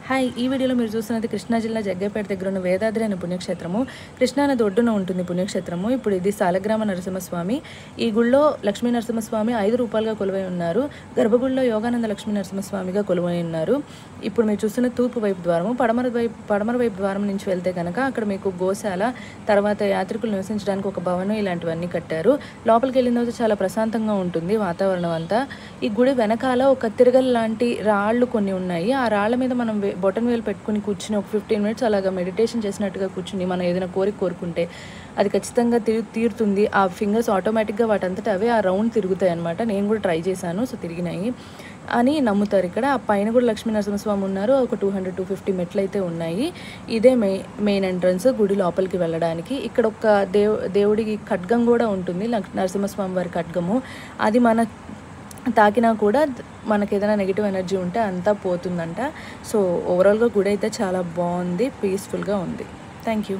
Hi, ఈ వీడియోలో మీరు చూస్తున్నది కృష్ణా జిల్లా జగ్గైపేట దగ్గర ఉన్న వేదాద్రి అనే పుణ్యక్షేత్రము. కృష్ణా నది ఒడ్డున ఉంటుంది పుణ్యక్షేత్రము. ఇప్పుడు ఇది సాలగ్రామ నరసింహస్వామి. ఈ గుళ్ళో లక్ష్మీ నరసింహస్వామి 5 రూపాయలుగా కొలువై ఉన్నారు. గర్భగుడిలో యోగానంద లక్ష్మీ నరసింహస్వామిగా కొలువై ఉన్నారు. ఇప్పుడు మీరు చూస్తున్న తూర్పు వైపు ద్వారము. పడమర వైపు ద్వారం నుంచి వెళ్తే కనుక అక్కడ మీకు గోశాల, తర్వాత యాత్రికులు నివసించడానికి ఒక భవనం, ఇలాంటివన్నీ కట్టారు. లోపలికి వెళ్ళిన తర్వాత చాలా ప్రశాంతంగా ఉంటుంది వాతావరణం అంతా. ఈ గుడి వెనకాల ఒక తిరగల్ లాంటి రాళ్ళు కొన్ని ఉన్నాయి. ఆ రాళ్ళ మీద మనం బొటన్ వేలు పెట్టుకుని కూర్చుని ఒక 15 మినిట్స్ అలాగా మెడిటేషన్ చేసినట్టుగా కూర్చుని మనం ఏదైనా కోరుకుంటే అది ఖచ్చితంగా తీరుతుంది. ఆ ఫింగర్స్ ఆటోమేటిక్గా వాటంతట అవే ఆ రౌండ్ తిరుగుతాయి అనమాట. నేను కూడా ట్రై చేశాను, సో తిరిగినాయి అని నమ్ముతారు ఇక్కడ. ఆ పైన కూడా లక్ష్మీ నరసింహస్వామి ఉన్నారు. ఒక 200-250 మెట్లు అయితే ఉన్నాయి. ఇదే మెయిన్ ఎంట్రన్స్ గుడి లోపలికి వెళ్ళడానికి. ఇక్కడ ఒక దేవుడికి ఖడ్గం కూడా ఉంటుంది, నరసింహస్వామి వారి ఖడ్గము. అది మన తాకినా కూడా మనకి ఏదైనా నెగిటివ్ ఎనర్జీ ఉంటే అంతా పోతుందంట. సో ఓవరాల్గా గుడి అయితే చాలా బాగుంది, పీస్ఫుల్గా ఉంది. Thank you.